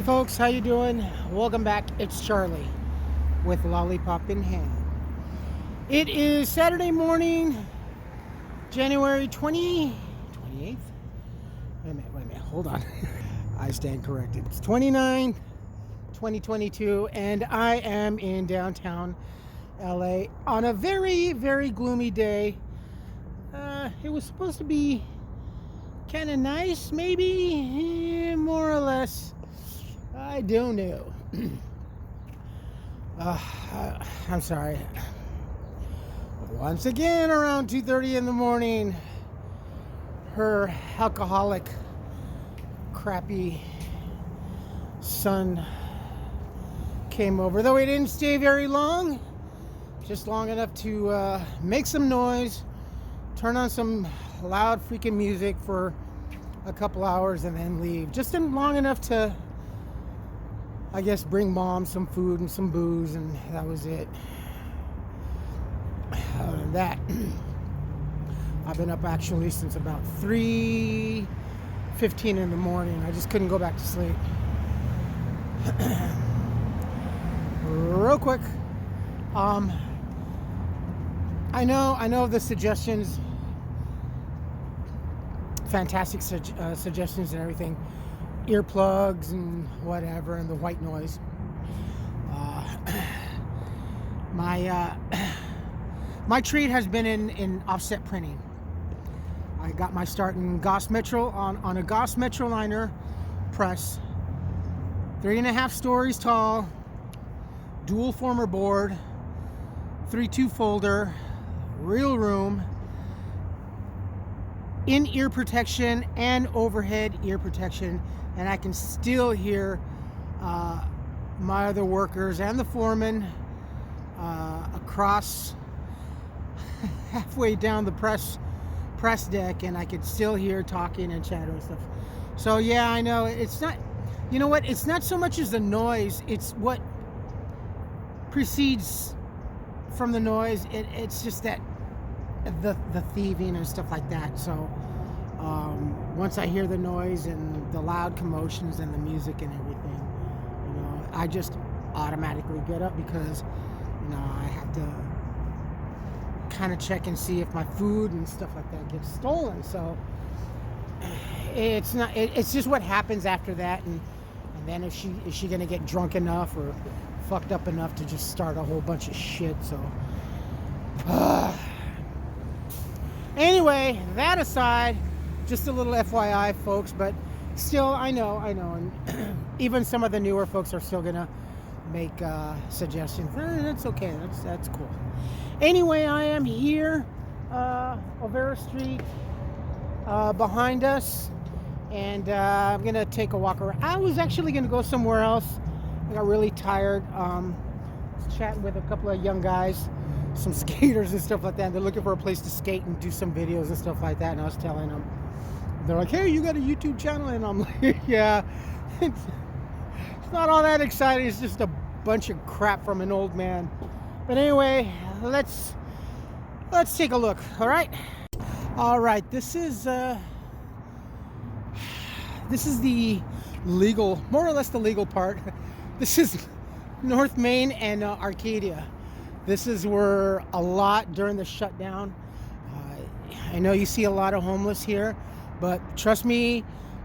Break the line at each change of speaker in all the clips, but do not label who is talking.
Hey folks, how you doing? Welcome back. It's Charlie with Lollipop in Hand. It is Saturday morning, January 28th. Wait a minute, hold on. I stand corrected. It's 29th, 2022, and I am in downtown LA on a very, very gloomy day. It was supposed to be kind of nice, maybe, more or less. I don't know. I'm sorry. Once again, around 2:30 in the morning, her alcoholic, crappy son came over. Though he didn't stay very long, just long enough to make some noise, turn on some loud freaking music for a couple hours, and then leave. Just long enough to, I guess, bring mom some food and some booze, and that was it. Other than that, I've been up actually since about 3:15 in the morning. I just couldn't go back to sleep. Real quick, I know the suggestions, fantastic suggestions and everything. Earplugs and whatever, and the white noise. My treat has been in offset printing. I got my start in Goss Metro on a Goss Metro liner press, 3.5 stories tall, dual former board, 3/2 folder, real room, in-ear protection and overhead ear protection, and I can still hear my other workers and the foreman across halfway down the press deck, and I could still hear talking and chatter and stuff. So yeah, I know it's not, you know what, it's not so much as the noise, it's what precedes from the noise. It's just that the thieving and stuff like that. So once I hear the noise and the loud commotions and the music and everything, I just automatically get up, because I have to kind of check and see if my food and stuff like that gets stolen. So it's just what happens after that, and then is she gonna get drunk enough or fucked up enough to just start a whole bunch of shit. So anyway, that aside, just a little FYI, folks, but still, I know, and even some of the newer folks are still gonna make suggestions. That's okay, that's cool. Anyway, I am here, Olvera Street, behind us, and I'm gonna take a walk around. I was actually gonna go somewhere else. I got really tired. Was chatting with a couple of young guys, some skaters and stuff like that. They're looking for a place to skate and do some videos and stuff like that. And I was telling them, they're like, "Hey, you got a YouTube channel?" And I'm like, "Yeah." It's not all that exciting. It's just a bunch of crap from an old man. But anyway, let's take a look. All right. This is the legal, more or less the legal part. This is North Main and Arcadia. This is where a lot during the shutdown. I know you see a lot of homeless here, but trust me,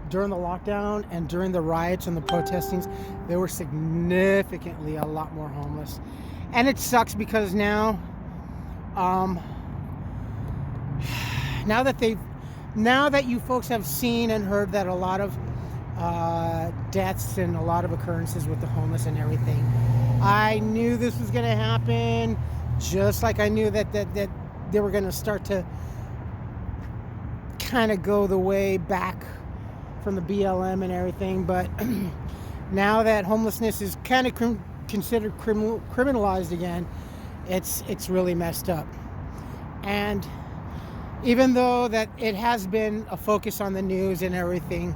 during the lockdown and during the riots and the protestings, there were significantly a lot more homeless. And it sucks because now that you folks have seen and heard that a lot of deaths and a lot of occurrences with the homeless and everything, I knew this was going to happen, just like I knew that they were going to start to kind of go the way back from the BLM and everything. But now that homelessness is kind of considered criminalized again, it's really messed up. And even though that it has been a focus on the news and everything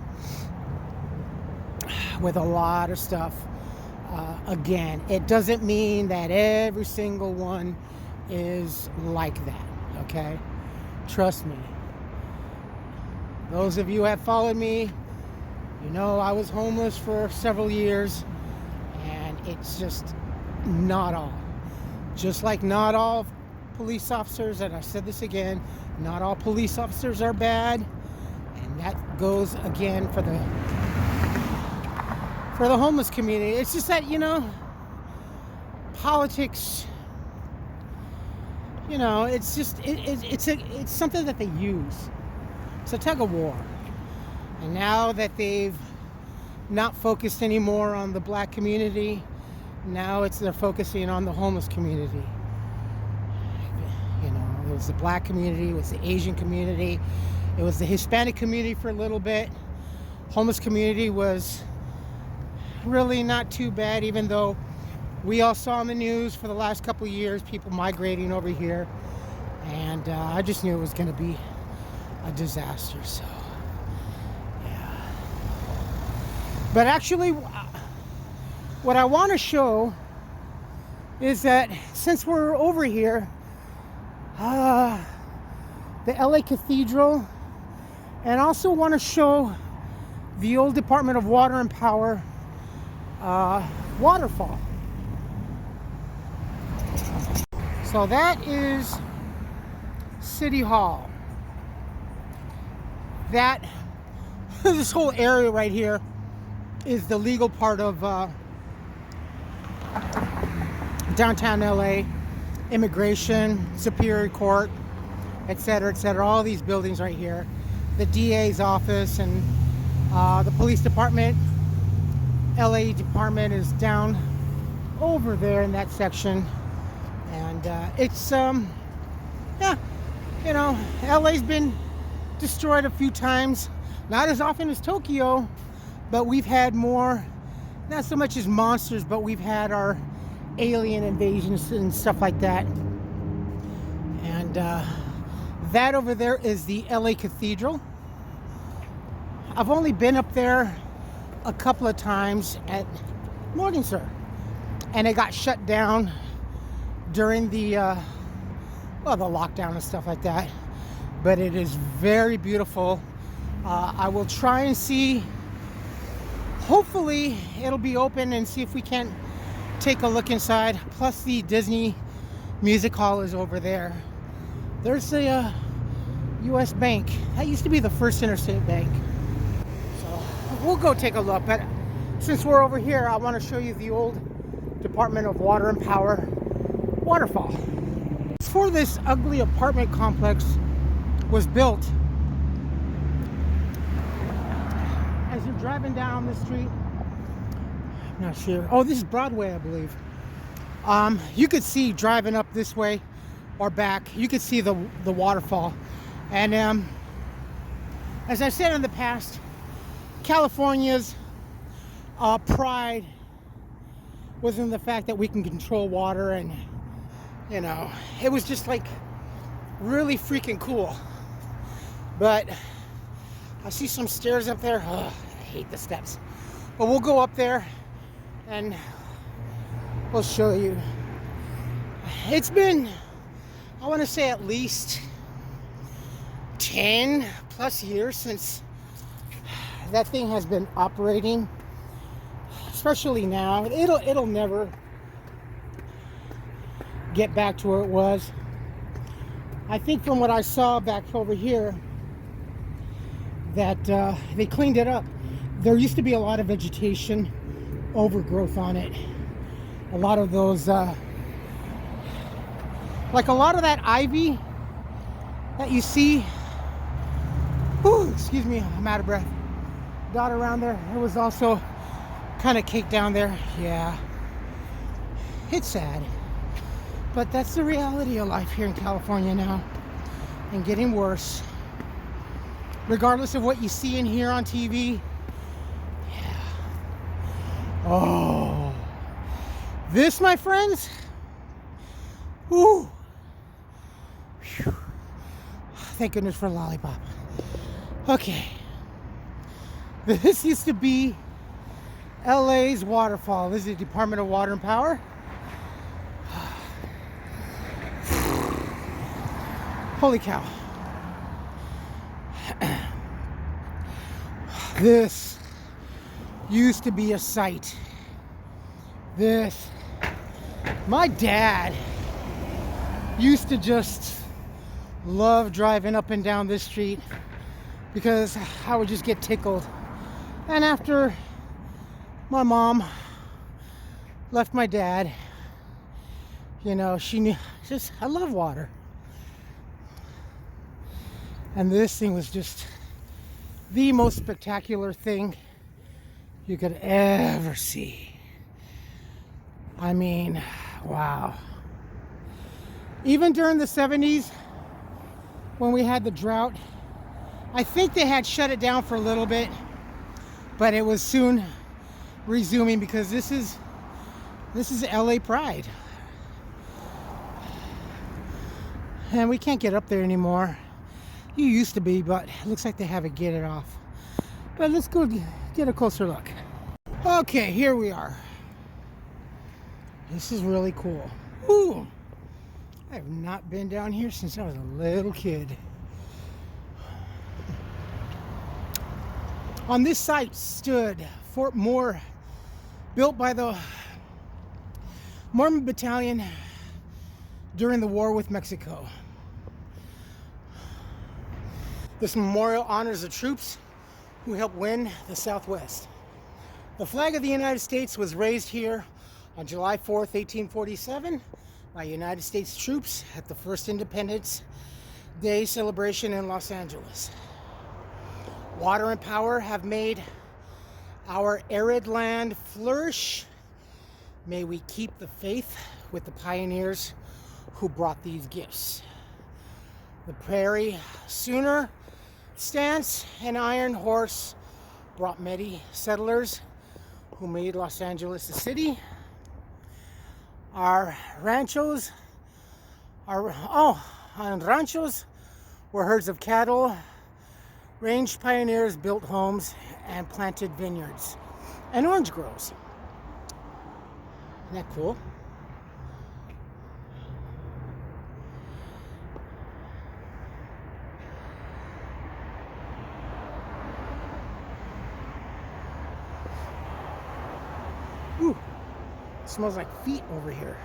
with a lot of stuff, again, it doesn't mean that every single one is like that, okay? Trust me. Those of you who have followed me You know, I was homeless for several years, and it's just not all. Just like not all police officers, and I said this again, not all police officers are bad, and that goes again for the homeless community. It's just that, you know, politics, you know, it's just it's something that they use. It's a tug of war. And now that they've not focused anymore on the black community, now they're focusing on the homeless community. You know, it was the black community, it was the Asian community, it was the Hispanic community for a little bit. Homeless community was really not too bad, even though we all saw in the news for the last couple of years people migrating over here, and I just knew it was going to be a disaster. So yeah, but actually what I want to show is that since we're over here, the LA Cathedral, and also want to show the old Department of Water and Power Waterfall. So that is City Hall. That this whole area right here is the legal part of downtown LA, immigration, Superior Court, etc., etc. All these buildings right here, the DA's office, and the police department, LA department is down over there in that section. And it's yeah, you know, LA's been destroyed a few times, not as often as Tokyo, but we've had more, not so much as monsters, but we've had our alien invasions and stuff like that. And that over there is the LA Cathedral. I've only been up there a couple of times at morning, sir, and it got shut down during the lockdown and stuff like that. But it is very beautiful. I will try and see, hopefully it'll be open, and see if we can't take a look inside. Plus the Disney Music Hall is over there. There's the US Bank. That used to be the First Interstate Bank. So we'll go take a look. But since we're over here, I want to show you the old Department of Water and Power Waterfall. Before this ugly apartment complex was built, as you're driving down the street, I'm not sure. Oh, this is Broadway, I believe. You could see driving up this way or back, you could see the waterfall. And as I said in the past, California's pride was in the fact that we can control water, and you know, it was just like really freaking cool. But I see some stairs up there. Oh, I hate the steps. But we'll go up there and we'll show you. It's been, I want to say, at least 10 plus years since that thing has been operating. Especially now, it'll never get back to where it was. I think from what I saw back over here, that they cleaned it up. There used to be a lot of vegetation, overgrowth on it. A lot of those, like a lot of that ivy that you see, ooh, excuse me, I'm out of breath, dot around there. It was also kind of caked down there. Yeah, it's sad, but that's the reality of life here in California now, and getting worse. Regardless of what you see and hear on TV. Yeah. Oh, this, my friends. Ooh. Whew. Thank goodness for a lollipop. Okay. This used to be LA's Waterfall. This is the Department of Water and Power. Holy cow. used to be a sight. My dad used to just love driving up and down this street because I would just get tickled. And after my mom left my dad, you know, she knew, I love water. And this thing was just the most spectacular thing you could ever see. I mean, wow. Even during the 70s, when we had the drought, I think they had shut it down for a little bit, but it was soon resuming because this is LA pride. And we can't get up there anymore. You used to be, but it looks like they haven't get it off. But let's go get a closer look. Okay, here we are. This is really cool. Ooh, I have not been down here since I was a little kid. On this site stood Fort Moore, built by the Mormon Battalion during the war with Mexico. This memorial honors the troops who helped win the Southwest. The flag of the United States was raised here on July 4th, 1847 by United States troops at the first Independence Day celebration in Los Angeles. Water and power have made our arid land flourish. May we keep the faith with the pioneers who brought these gifts. The prairie schooner stance and iron horse brought many settlers who made Los Angeles a city. Our ranchos were herds of cattle. Range pioneers built homes and planted vineyards and orange groves. Isn't that cool? Ooh, it smells like feet over here.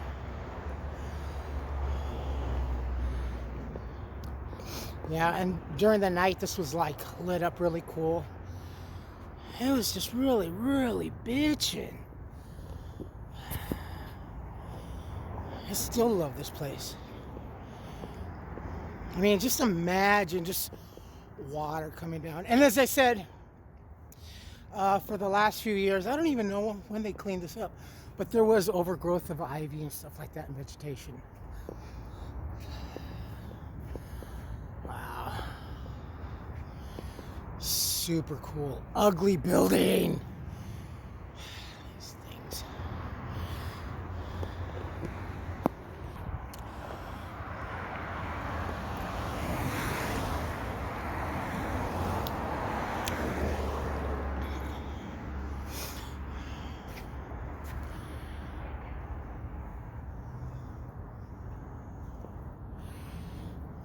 Yeah, and during the night, this was like lit up really cool. It was just really, really bitchin'. I still love this place. I mean, just imagine just water coming down. And as I said, for the last few years, I don't even know when they cleaned this up, but there was overgrowth of ivy and stuff like that and vegetation. Wow. Super cool. Ugly building. These things.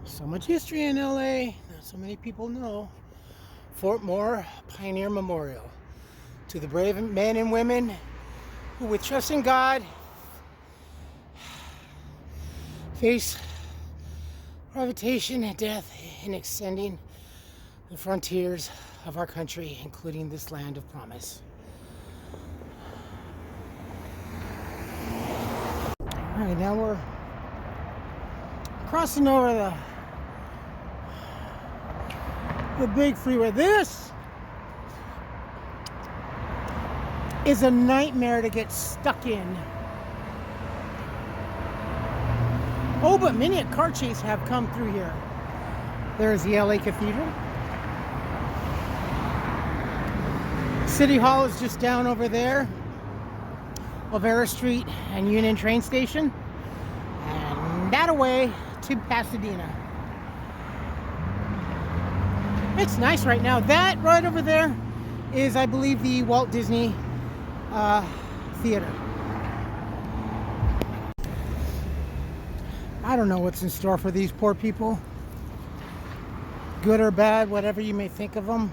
So much history in LA, not so many people know. Fort Moore Pioneer Memorial to the brave men and women who, with trust in God, face privation and death in extending the frontiers of our country, including this land of promise. All right, now we're crossing over the big freeway. This is a nightmare to get stuck in. Oh, but many a car chase have come through here. There's the LA Cathedral. City Hall is just down over there. Olvera Street and Union train station. And that away to Pasadena. It's nice right now. That right over there is, I believe, the Walt Disney Theater. I don't know what's in store for these poor people. Good or bad, whatever you may think of them.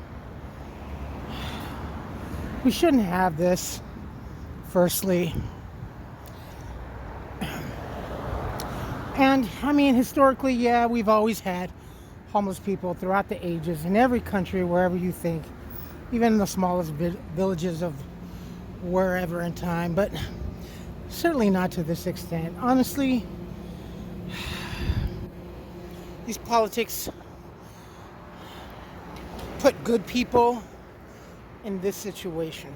we shouldn't have this, firstly. And I mean, historically, yeah, we've always had homeless people throughout the ages in every country, wherever you think, even in the smallest villages of wherever in time, but certainly not to this extent. Honestly, these politics put good people in this situation.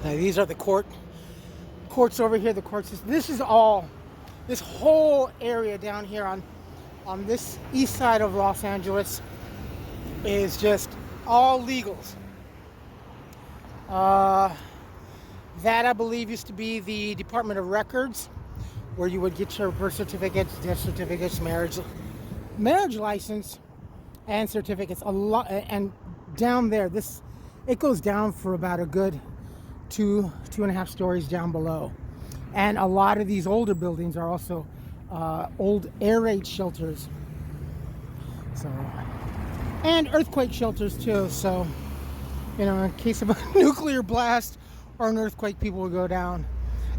Now, these are the courts over here, the court system. This whole area down here on this east side of Los Angeles is just all legals. That, I believe, used to be the Department of Records, where you would get your birth certificates, death certificates, marriage license, and certificates. A lot, and down there, it goes down for about a good 2.5 stories down below. And a lot of these older buildings are also old air raid shelters. So, and earthquake shelters too. So, in case of a nuclear blast or an earthquake, people will go down.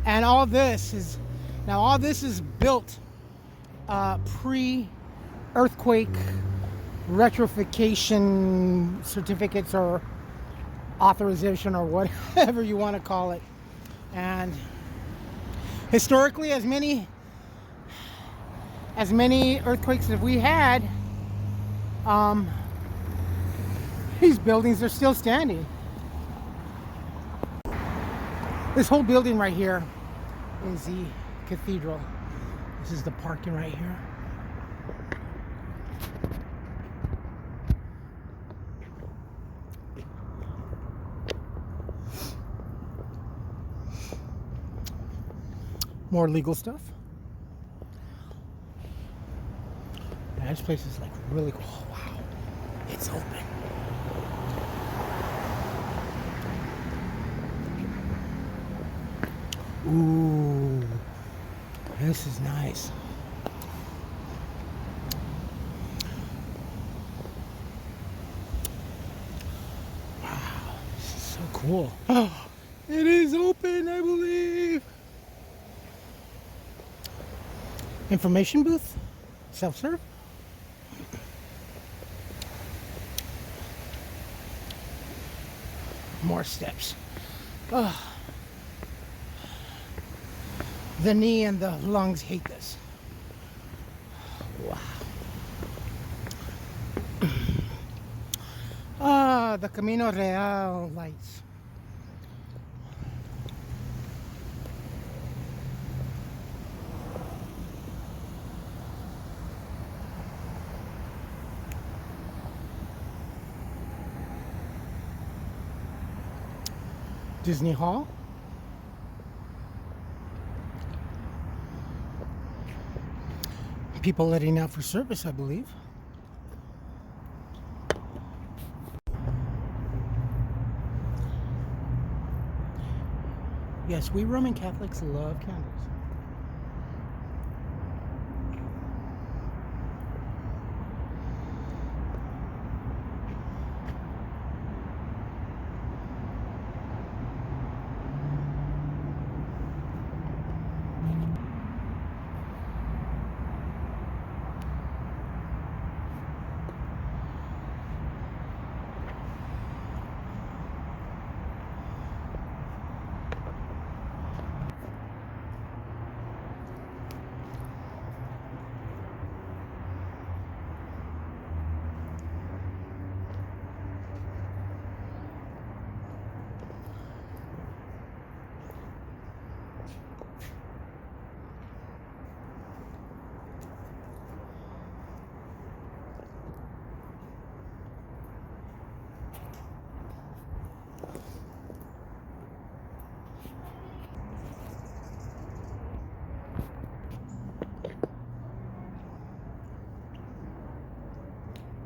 And all this is built pre-earthquake retrofittation certificates or authorization or whatever you want to call it. And historically, as many earthquakes as we had, these buildings are still standing. This whole building right here is the Cathedral. This is the parking right here. More legal stuff. Yeah, this place is like really cool. Oh, wow. It's open. Ooh, this is nice. Wow, this is so cool. Oh, it is open, I believe. Information booth, self-serve. More steps. Oh. The knee and the lungs hate this. Wow. The Camino Real lights. Disney Hall. People letting out for service, I believe. Yes, we Roman Catholics love candles.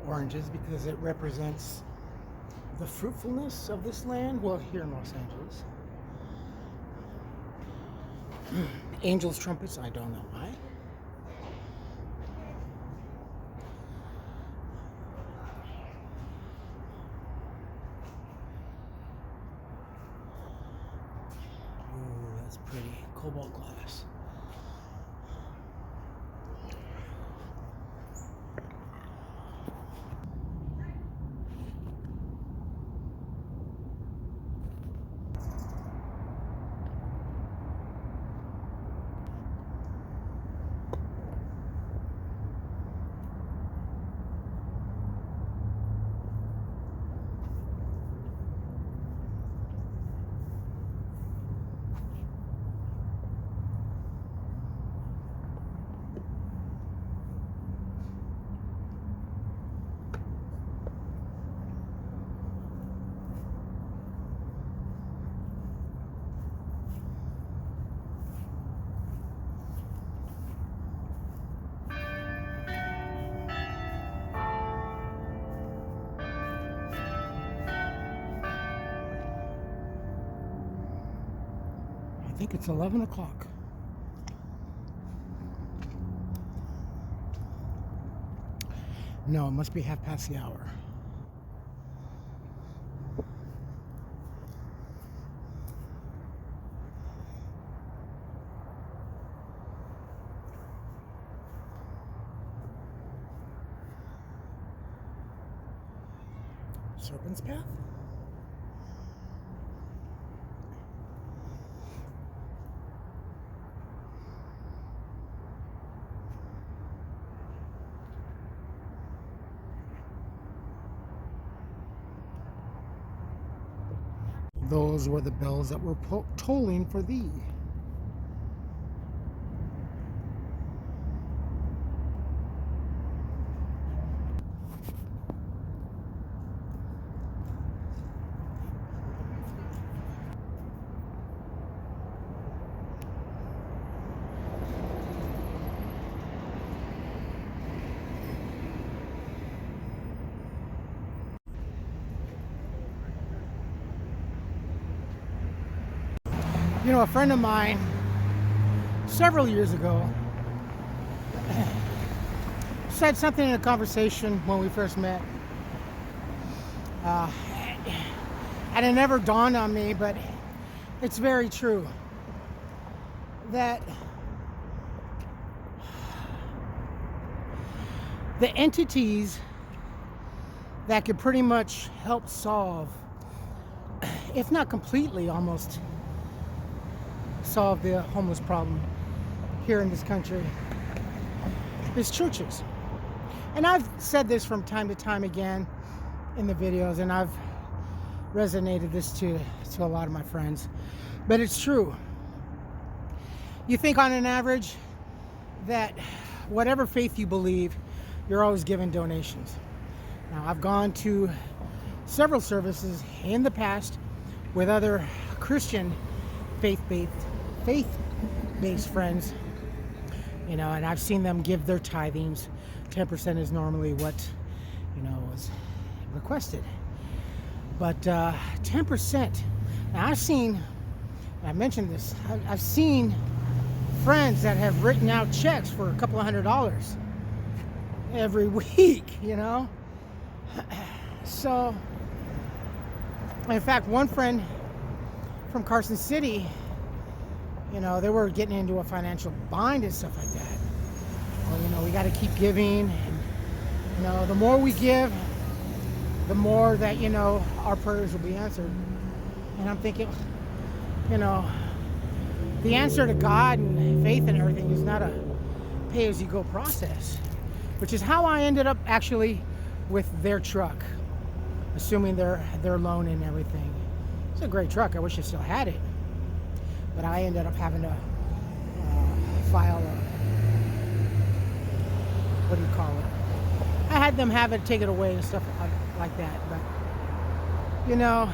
Oranges because it represents the fruitfulness of this land. Well, here in Los Angeles. Angels, trumpets, I don't know why. think it's 11 o'clock. No, it must be half past the hour. Serpent's Path? Those were the bells that were tolling for thee. You know, a friend of mine, several years ago, said something in a conversation when we first met. And it never dawned on me, but it's very true. That the entities that could pretty much help solve, if not completely, almost solve the homeless problem here in this country, is churches. And I've said this from time to time again in the videos, and I've resonated this to a lot of my friends, but it's true. You think on an average that whatever faith you believe, you're always given donations. Now, I've gone to several services in the past with other Christian faith-based friends, you know, and I've seen them give their tithings. 10% is normally what, you know, is requested. But 10%, now I mentioned this, I've seen friends that have written out checks for a couple of $100 every week, you know. So, in fact, one friend from Carson City, you know, they were getting into a financial bind and stuff like that. Well, you know, we got to keep giving, and, you know, the more we give, the more that, you know, our prayers will be answered. And I'm thinking, you know, the answer to God and faith and everything is not a pay-as-you-go process, which is how I ended up actually with their truck, assuming their loan and everything. It's a great truck. I wish I still had it. But I ended up having to file what do you call it? I had them have it, take it away and stuff like that. But, you know,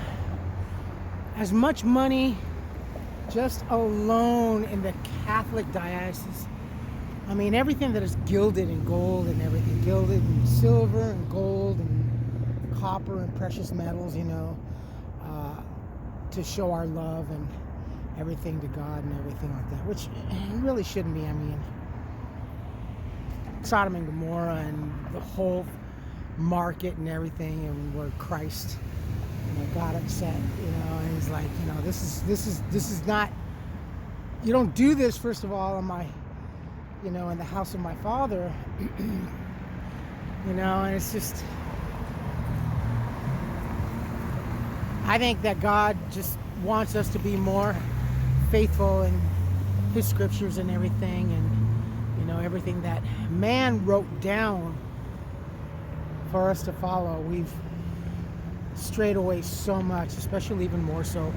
as much money just alone in the Catholic diocese, I mean, everything that is gilded in gold and everything, gilded in silver and gold and copper and precious metals, you know, to show our love and everything to God and everything like that, which really shouldn't be. I mean, Sodom and Gomorrah and the whole market and everything, and where Christ, you know, got upset, you know, and he's like, you know, this is not, you don't do this, first of all, on my, you know, in the house of my Father, you know, and it's just, I think that God just wants us to be more faithful in His scriptures and everything, and, you know, everything that man wrote down for us to follow. We've strayed away so much, especially even more so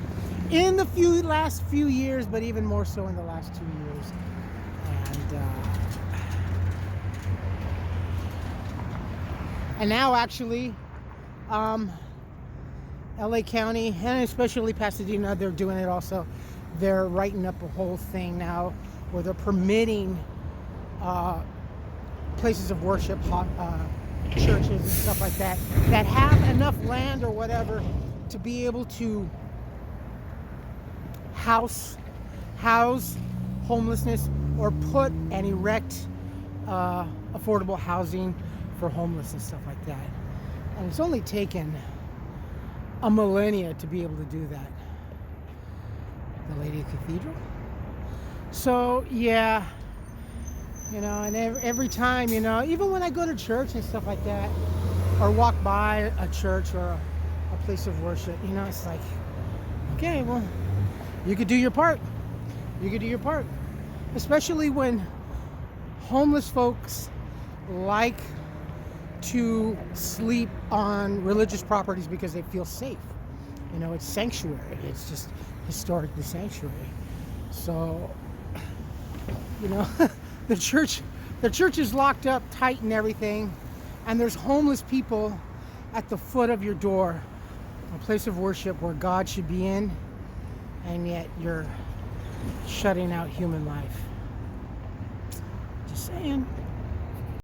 in the last few years, but even more so in the last 2 years. And now actually, LA County, and especially Pasadena, they're doing it also. They're writing up a whole thing now where they're permitting places of worship, churches and stuff like that, that have enough land or whatever to be able to house house homelessness or put and erect affordable housing for homeless and stuff like that. And it's only taken a millennia to be able to do that. The Lady of Cathedral. So yeah, you know, and every time, you know, even when I go to church and stuff like that, or walk by a church or a place of worship, you know, it's like, okay, well, you could do your part. You could do your part. Especially when homeless folks like to sleep on religious properties because they feel safe. You know, it's sanctuary. It's just historically sanctuary. So, you know, the church is locked up tight and everything, and there's homeless people at the foot of your door, a place of worship where God should be in, and yet you're shutting out human life. Just saying.